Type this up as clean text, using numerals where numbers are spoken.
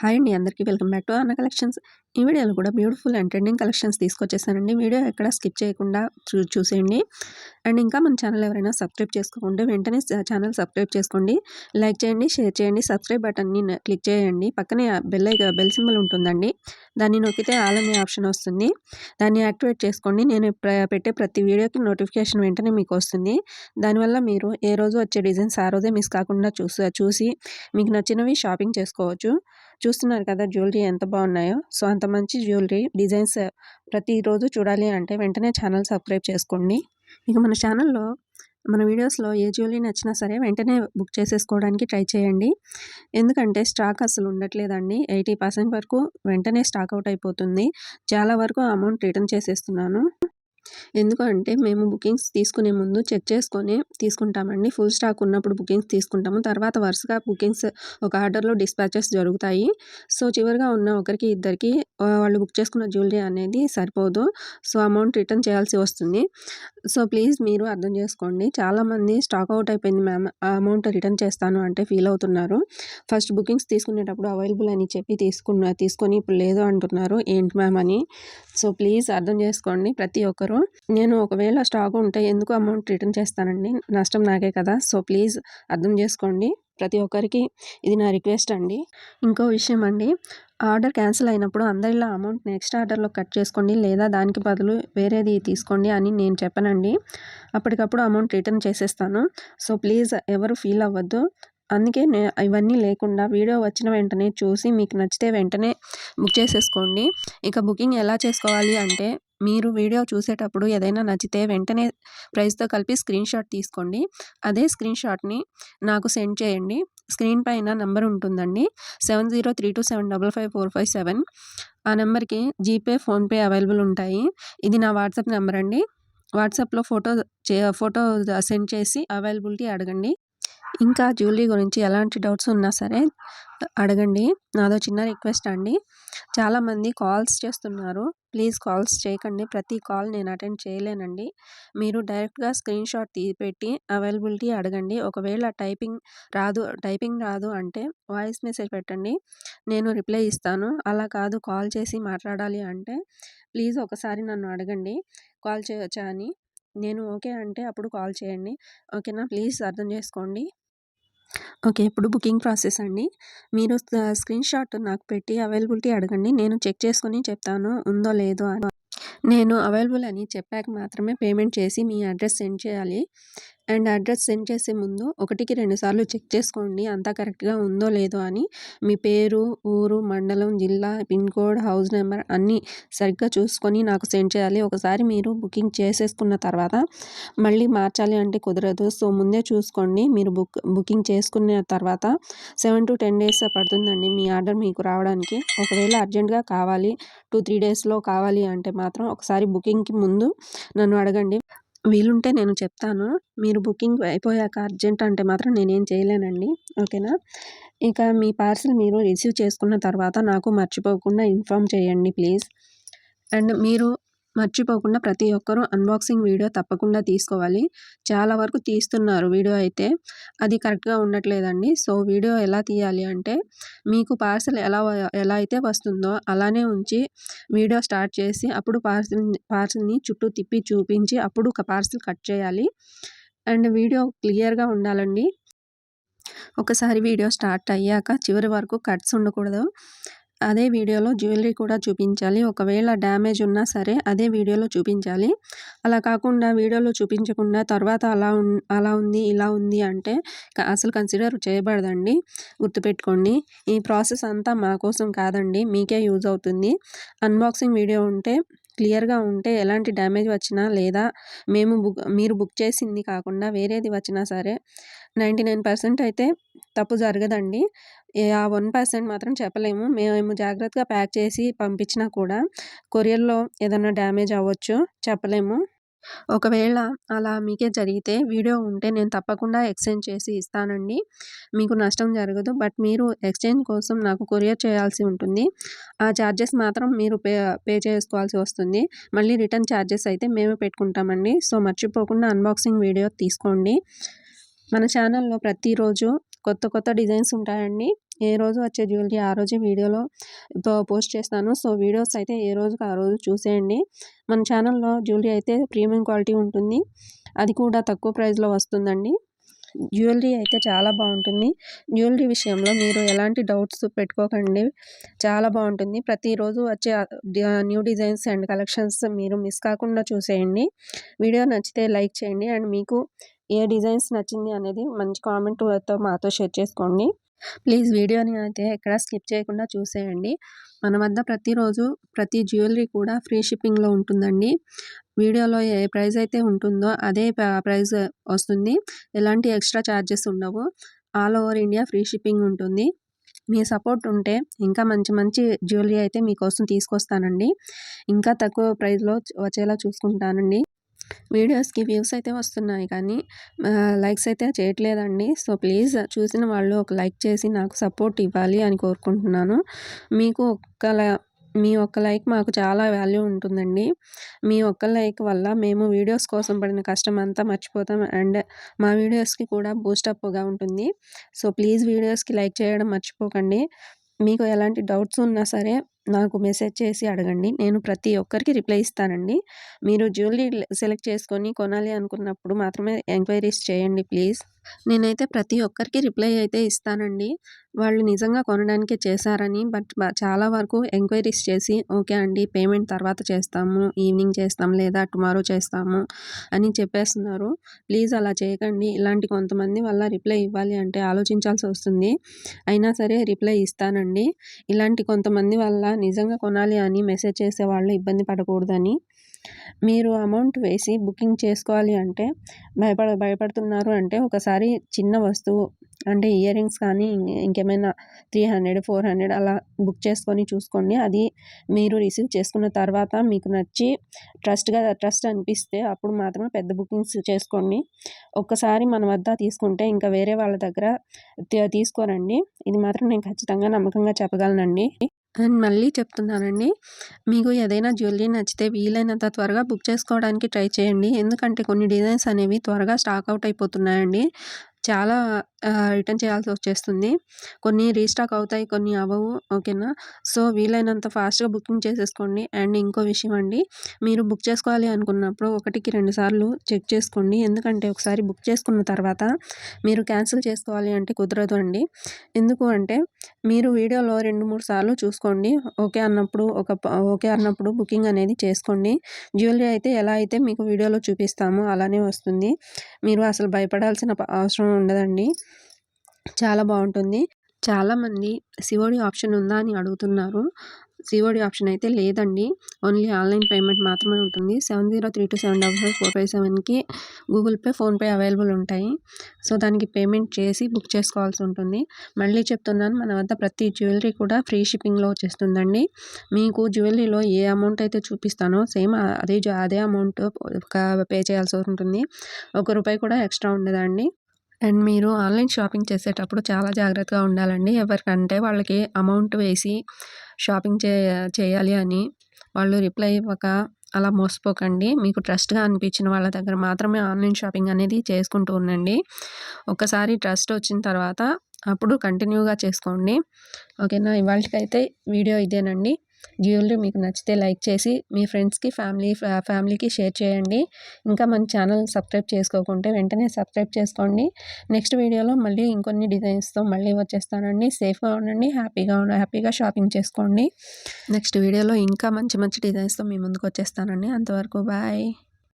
Hi అండి అందరికీ welcome back to Anna collections. ఈ వీడియోలో కూడా బ్యూటిఫుల్ అండ్ ట్రెండింగ్ కలెక్షన్స్ తీసుకొచ్చేసానండి. వీడియో ఎక్కడ స్కిప్ చేయకుండా చూసేయండి. అండ్ ఇంకా మన ఛానల్ ఎవరైనా సబ్స్క్రైబ్ చేసుకోకుంటే వెంటనే ఛానల్ సబ్స్క్రైబ్ చేసుకోండి. లైక్ చేయండి, షేర్ చేయండి, సబ్స్క్రైబ్ బటన్ని క్లిక్ చేయండి. పక్కనే బెల్ సింబల్ ఉంటుందండి. దాన్ని నొక్కితే ఆల్ అనే ఆప్షన్ వస్తుంది. దాన్ని యాక్టివేట్ చేసుకోండి. నేను పెట్టే ప్రతి వీడియోకి నోటిఫికేషన్ వెంటనే మీకు వస్తుంది. దానివల్ల మీరు ఏ రోజు వచ్చే డిజైన్స్ ఆ రోజే మిస్ కాకుండా చూసి మీకు నచ్చినవి షాపింగ్ చేసుకోవచ్చు. చూస్తున్నారు కదా జ్యువెలరీ ఎంత బాగున్నాయో. సో అంత మంచి జ్యువెలరీ డిజైన్స్ ప్రతిరోజు చూడాలి అంటే వెంటనే ఛానల్ సబ్స్క్రైబ్ చేసుకోండి. ఇక మన ఛానల్లో మన వీడియోస్లో ఏ జ్యువెలరీ నచ్చినా సరే వెంటనే బుక్ చేసేసుకోవడానికి ట్రై చేయండి. ఎందుకంటే స్టాక్ అసలు ఉండట్లేదండి. 80% వరకు వెంటనే స్టాక్ అవుట్ అయిపోతుంది. చాలా వరకు అమౌంట్ రిటర్న్ చేసేస్తున్నాను. ఎందుకంటే మేము బుకింగ్స్ తీసుకునే ముందు చెక్ చేసుకొని తీసుకుంటామండి. ఫుల్ స్టాక్ ఉన్నప్పుడు బుకింగ్స్ తీసుకుంటాము. తర్వాత వరుసగా బుకింగ్స్ ఒక ఆర్డర్లో డిస్పాచెస్ జరుగుతాయి. సో చివరిగా ఉన్న ఒకరికి ఇద్దరికి వాళ్ళు బుక్ చేసుకున్న జ్యువెలరీ అనేది సరిపోదు. సో అమౌంట్ రిటర్న్ చేయాల్సి వస్తుంది. సో ప్లీజ్ మీరు అర్థం చేసుకోండి. చాలామంది స్టాక్ అవుట్ అయిపోయింది మ్యామ్, ఆ అమౌంట్ రిటర్న్ చేస్తాను అంటే ఫీల్ అవుతున్నారు. ఫస్ట్ బుకింగ్స్ తీసుకునేటప్పుడు అవైలబుల్ అని చెప్పి తీసుకొని ఇప్పుడు లేదు అంటున్నారు ఏంటి మ్యామ్ అని. సో ప్లీజ్ అర్థం చేసుకోండి ప్రతి ఒక్కరు. నేను ఒకవేళ స్టాక్ ఉంటే ఎందుకు అమౌంట్ రిటర్న్ చేస్తానండి, నష్టం నాకే కదా. సో ప్లీజ్ అర్థం చేసుకోండి. ప్రతి ఒక్కరికి ఇది నా రిక్వెస్ట్ అండి. ఇంకో విషయం అండి, ఆర్డర్ క్యాన్సిల్ అయినప్పుడు అందరిలా అమౌంట్ నెక్స్ట్ ఆర్డర్లో కట్ చేసుకోండి, లేదా దానికి బదులు వేరేది తీసుకోండి అని నేను చెప్పనండి. అప్పటికప్పుడు అమౌంట్ రిటర్న్ చేసేస్తాను. సో ప్లీజ్ ఎవరు ఫీల్ అవ్వద్దు. అందుకే ఇవన్నీ లేకుండా వీడియో వచ్చిన వెంటనే చూసి మీకు నచ్చితే వెంటనే బుక్ చేసేసుకోండి. ఇక బుకింగ్ ఎలా చేసుకోవాలి అంటే, మీరు వీడియో చూసేటప్పుడు ఏదైనా నచ్చితే వెంటనే ప్రైస్తో కలిపి స్క్రీన్ షాట్ తీసుకోండి. అదే స్క్రీన్ షాట్ని నాకు సెండ్ చేయండి. స్క్రీన్ పైన నెంబర్ ఉంటుందండి, 7032275547. ఆ నెంబర్కి జీపే, ఫోన్పే అవైలబుల్ ఉంటాయి. ఇది నా వాట్సాప్ నెంబర్ అండి. వాట్సాప్లో ఫోటో సెండ్ చేసి అవైలబిలిటీ అడగండి. ఇంకా జ్యువెలరీ గురించి ఎలాంటి డౌట్స్ ఉన్నా సరే అడగండి. నాదో చిన్న రిక్వెస్ట్ అండి. చాలామంది కాల్స్ చేస్తున్నారు. ప్లీజ్ కాల్స్ చేయకండి. ప్రతి కాల్ నేను అటెండ్ చేయలేనండి. మీరు డైరెక్ట్గా స్క్రీన్ షాట్ పెట్టి అవైలబిలిటీ అడగండి. ఒకవేళ టైపింగ్ రాదు అంటే వాయిస్ మెసేజ్ పెట్టండి, నేను రిప్లై ఇస్తాను. అలా కాదు కాల్ చేసి మాట్లాడాలి అంటే ప్లీజ్ ఒకసారి నన్ను అడగండి కాల్ చేయొచ్చా అని. నేను ఓకే అంటే అప్పుడు కాల్ చేయండి. ఓకేనా, ప్లీజ్ అర్థం చేసుకోండి. ఓకే, ఇప్పుడు బుకింగ్ ప్రాసెస్ అండి. మీరు స్క్రీన్ షాట్ నాకు పెట్టి అవైలబిలిటీ అడగండి. నేను చెక్ చేసుకొని చెప్తాను ఉందో లేదో అని. నేను అవైలబుల్ అని చెప్పాక మాత్రమే పేమెంట్ చేసి మీ అడ్రస్ సెండ్ చేయాలి. అండ్ అడ్రస్ సెండ్ చేసే ముందు 1కి 2 సార్లు చెక్ చేసుకోండి అంతా కరెక్ట్గా ఉందో లేదో అని. మీ పేరు, ఊరు, మండలం, జిల్లా, పిన్ కోడ్, హౌస్ నెంబర్ అన్నీ సరిగ్గా చూసుకొని నాకు సెండ్ చేయాలి. ఒకసారి మీరు బుకింగ్ చేసేసుకున్న తర్వాత మళ్ళీ మార్చాలి అంటే కుదరదు. సో ముందే చూసుకోండి. మీరు బుకింగ్ చేసుకున్న తర్వాత 7 to 10 days పడుతుందండి మీ ఆర్డర్ మీకు రావడానికి. ఒకవేళ అర్జెంట్గా కావాలి, 2-3 డేస్లో కావాలి అంటే మాత్రం ఒకసారి బుకింగ్కి ముందు నన్ను అడగండి. వీలుంటే నేను చెప్తాను. మీరు బుకింగ్ అయిపోయాక అర్జెంట్ అంటే మాత్రం నేనేం చేయలేనండి. ఓకేనా. ఇక మీ పార్సిల్ మీరు రిసీవ్ చేసుకున్న తర్వాత నాకు మర్చిపోకుండా ఇన్ఫామ్ చేయండి ప్లీజ్. అండ్ మీరు మర్చిపోకుండా ప్రతి ఒక్కరూ అన్బాక్సింగ్ వీడియో తప్పకుండా తీసుకోవాలి. చాలా వరకు తీస్తున్నారు వీడియో అయితే, అది కరెక్ట్గా ఉండట్లేదండి. సో వీడియో ఎలా తీయాలి అంటే, మీకు పార్సిల్ ఎలా అయితే వస్తుందో అలానే ఉంచి వీడియో స్టార్ట్ చేసి అప్పుడు పార్సిల్ని చుట్టూ తిప్పి చూపించి అప్పుడు పార్సిల్ కట్ చేయాలి. అండ్ వీడియో క్లియర్గా ఉండాలండి. ఒకసారి వీడియో స్టార్ట్ అయ్యాక చివరి వరకు కట్స్ ఉండకూడదు. అదే వీడియోలో జ్యువెలరీ కూడా చూపించాలి. ఒకవేళ డ్యామేజ్ ఉన్నా సరే అదే వీడియోలో చూపించాలి. అలా కాకుండా వీడియోలో చూపించకుండా తర్వాత అలా ఉంది ఇలా ఉంది అంటే అసలు కన్సిడర్ చేయబడదండి. గుర్తుపెట్టుకోండి. ఈ ప్రాసెస్ అంతా మా కోసం కాదండి, మీకే యూజ్ అవుతుంది. అన్బాక్సింగ్ వీడియో ఉంటే క్లియర్గా ఉంటే ఎలాంటి డ్యామేజ్ వచ్చినా లేదా మీరు బుక్ చేసింది కాకుండా వేరేది వచ్చినా సరే 99% అయితే తప్పు జరగదండి. ఆ 1% మాత్రం చెప్పలేము. మేము జాగ్రత్తగా ప్యాక్ చేసి పంపించినా కూడా కొరియర్లో ఏదైనా డ్యామేజ్ అవ్వచ్చు, చెప్పలేము. ఒకవేళ అలా మీకే జరిగితే వీడియో ఉంటే నేను తప్పకుండా ఎక్స్చేంజ్ చేసి ఇస్తానండి. మీకు నష్టం జరగదు. బట్ మీరు ఎక్స్చేంజ్ కోసం నాకు కొరియర్ చేయాల్సి ఉంటుంది. ఆ ఛార్జెస్ మాత్రం మీరు పే చేసుకోవాల్సి వస్తుంది. మళ్ళీ రిటర్న్ ఛార్జెస్ అయితే మేమే పెట్టుకుంటామండి. సో మర్చిపోకుండా అన్బాక్సింగ్ వీడియో తీసుకోండి. మన ఛానల్లో ప్రతిరోజు కొత్త కొత్త డిజైన్స్ ఉంటాయండి. ఏ రోజు వచ్చే జ్యువెలరీ ఆ రోజే వీడియోలో పోస్ట్ చేస్తాను. సో వీడియోస్ అయితే ఏ రోజుకి ఆ రోజు చూసేయండి. మన ఛానల్‌లో జ్యువెలరీ అయితే ప్రీమియం క్వాలిటీ ఉంటుంది. అది కూడా తక్కువ ప్రైస్‌లో వస్తుందండి. జ్యువెలరీ అయితే చాలా బాగుంటుంది. జ్యువెలరీ విషయంలో మీరు ఎలాంటి డౌట్స్ పెట్టుకోకండి. చాలా బాగుంటుంది. ప్రతిరోజు వచ్చే న్యూ డిజైన్స్ అండ్ కలెక్షన్స్ మీరు మిస్ కాకుండా చూసేయండి. వీడియో నచ్చితే లైక్ చేయండి అండ్ మీకు ఏ డిజైన్స్ నచ్చింది అనేది మంచి కామెంట్‌తో మాతో షేర్ చేసుకోండి. ప్లీజ్ వీడియోని అయితే ఎక్కడ స్కిప్ చేయకుండా చూసేయండి. మన వద్ద ప్రతిరోజు ప్రతి జ్యువెలరీ కూడా ఫ్రీ షిప్పింగ్‌లో ఉంటుందండి. వీడియోలో ఏ ప్రైస్ అయితే ఉంటుందో అదే ప్రైస్ వస్తుంది. ఎలాంటి ఎక్స్ట్రా ఛార్జెస్ ఉండవు. All over India free shipping ఉంటుంది. మీ సపోర్ట్ ఉంటే ఇంకా మంచి మంచి జ్యువెలరీ అయితే మీకోసం తీసుకొస్తానండి. ఇంకా తక్కువ ప్రైస్‌లో వచ్చేలా చూసుకుంటానండి. వీడియోస్‌కి వ్యూస్ అయితే వస్తున్నాయి కానీ లైక్స్ అయితే చేయట్లేదండి. సో ప్లీజ్ చూసిన వాళ్ళు ఒక లైక్ చేసి నాకు సపోర్ట్ ఇవ్వాలి అని కోరుకుంటున్నాను. మీకు మీ ఒక్క లైక్ మాకు చాలా వాల్యూ ఉంటుందండి. మీ ఒక్క లైక్ వల్ల మేము వీడియోస్ కోసం పడిన కష్టం అంతా మర్చిపోతాం అండ్ మా వీడియోస్‌కి కూడా బూస్టప్‌గా ఉంటుంది. సో ప్లీజ్ వీడియోస్‌కి లైక్ చేయడం మర్చిపోకండి. మీకు ఎలాంటి డౌట్స్ ఉన్నా సరే నాకు మెసేజ్ చేసి అడగండి. నేను ప్రతి ఒక్కరికి రిప్లై ఇస్తానండి. మీరు జ్యువెలరీ సెలెక్ట్ చేసుకొని కొనాలి అనుకున్నప్పుడు మాత్రమే ఎంక్వైరీస్ చేయండి ప్లీజ్. నేనైతే ప్రతి ఒక్కరికి రిప్లై అయితే ఇస్తానండి. వాళ్ళు నిజంగా కొనడానికే చేశారని బట్ చాలా వరకు ఎంక్వైరీస్ చేసి ఓకే అండి పేమెంట్ తర్వాత చేస్తాము, ఈవినింగ్ చేస్తాం లేదా టుమారో చేస్తాము అని చెప్పేస్తున్నారు. ప్లీజ్ అలా చేయకండి. ఇలాంటి కొంతమంది వల్ల రిప్లై ఇవ్వాలి అంటే ఆలోచించాల్సి వస్తుంది. అయినా సరే రిప్లై ఇస్తానండి. ఇలాంటి కొంతమంది వల్ల నిజంగా కొనాలి అని మెసేజ్ చేసేవాళ్ళు ఇబ్బంది పడకూడదని. మీరు అమౌంట్ వేసి బుకింగ్ చేసుకోవాలి అంటే భయపడుతున్నారు అంటే ఒకసారి చిన్న వస్తువు అంటే ఇయర్ రింగ్స్ కానీ ఇంకేమైనా 300, 400 అలా బుక్ చేసుకొని చూసుకోండి. అది మీరు రిసీవ్ చేసుకున్న తర్వాత మీకు నచ్చి ట్రస్ట్ అనిపిస్తే అప్పుడు మాత్రమే పెద్ద బుకింగ్స్ చేసుకోండి. ఒక్కసారి మన వద్ద తీసుకుంటే ఇంకా వేరే వాళ్ళ దగ్గర తీసుకోరండి. ఇది మాత్రం నేను ఖచ్చితంగా నమ్మకంగా చెప్పగలనండి. అండ్ మళ్ళీ చెప్తున్నానండి, మీకు ఏదైనా జ్యువెలరీ నచ్చితే వీలైనంత త్వరగా బుక్ చేసుకోవడానికి ట్రై చేయండి. ఎందుకంటే కొన్ని డిజైన్స్ అనేవి త్వరగా స్టాక్ అవుట్ అయిపోతున్నాయండి. చాలా రిటర్న్ చేయాల్సి వచ్చేస్తుంది. కొన్ని రీస్టాక్ అవుతాయి, కొన్ని అవ్వవు. ఓకేనా? సో వీలైనంత ఫాస్ట్‌గా బుకింగ్ చేసేసుకోండి. అండ్ ఇంకో విషయం అండి, మీరు బుక్ చేసుకోవాలి అనుకున్నప్పుడు 1కి 2 సార్లు చెక్ చేసుకోండి. ఎందుకంటే ఒకసారి బుక్ చేసుకున్న తర్వాత మీరు క్యాన్సిల్ చేసుకోవాలి అంటే కుదరదు అండి. ఎందుకు అంటే మీరు వీడియోలో 2, 3 సార్లు చూసుకోండి. ఓకే అన్నప్పుడు బుకింగ్ అనేది చేసుకోండి. జ్యువెలరీ అయితే ఎలా అయితే మీకు వీడియోలో చూపిస్తామో అలానే వస్తుంది. మీరు అసలు భయపడాల్సిన అవసరం ఉండదండి. చాలా బాగుంటుంది. చాలామంది సిఓడి ఆప్షన్ ఉందా అని అడుగుతున్నారు. సిఓడి ఆప్షన్ అయితే లేదండి. ఓన్లీ ఆన్లైన్ పేమెంట్ మాత్రమే ఉంటుంది. 7032755457కి గూగుల్ పే, ఫోన్‌పే అవైలబుల్ ఉంటాయి. సో దానికి పేమెంట్ చేసి బుక్ చేసుకోవాల్సి ఉంటుంది. మళ్ళీ చెప్తున్నాను, మన వద్ద ప్రతి జ్యువెలరీ కూడా ఫ్రీ షిప్పింగ్‌లో వచ్చేస్తుందండి. మీకు జ్యువెలరీలో ఏ అమౌంట్ అయితే చూపిస్తానో సేమ్ అదే అమౌంట్ పే చేయాల్సి ఉంటుంది. ₹1 కూడా ఎక్స్ట్రా ఉండదండి. అండ్ మీరు ఆన్లైన్ షాపింగ్ చేసేటప్పుడు చాలా జాగ్రత్తగా ఉండాలండి. ఎవరికంటే వాళ్ళకి అమౌంట్ వేసి షాపింగ్ చేయాలి అని వాళ్ళు రిప్లై ఇవ్వక అలా మోసపోకండి. మీకు ట్రస్ట్‌గా అనిపించిన వాళ్ళ దగ్గర మాత్రమే ఆన్లైన్ షాపింగ్ అనేది చేసుకుంటూ ఉండండి. ఒకసారి ట్రస్ట్ వచ్చిన తర్వాత అప్పుడు కంటిన్యూగా చేసుకోండి. ఓకేనా? ఇవాల్టికైతే వీడియో ఇదేనండి. జ్యువెలరీ మీకు నచ్చితే లైక్ చేసి మీ ఫ్రెండ్స్‌కి, ఫ్యామిలీకి షేర్ చేయండి. ఇంకా మన ఛానల్ సబ్స్క్రైబ్ చేసుకోకుంటే వెంటనే సబ్స్క్రైబ్ చేసుకోండి. నెక్స్ట్ వీడియోలో మళ్ళీ ఇంకొన్ని డిజైన్స్‌తో మళ్ళీ వచ్చేస్తానండి. సేఫ్‌గా ఉండండి, హ్యాపీగా షాపింగ్ చేసుకోండి. నెక్స్ట్ వీడియోలో ఇంకా మంచి మంచి డిజైన్స్‌తో మీ ముందుకు వచ్చేస్తానండి. అంతవరకు బాయ్.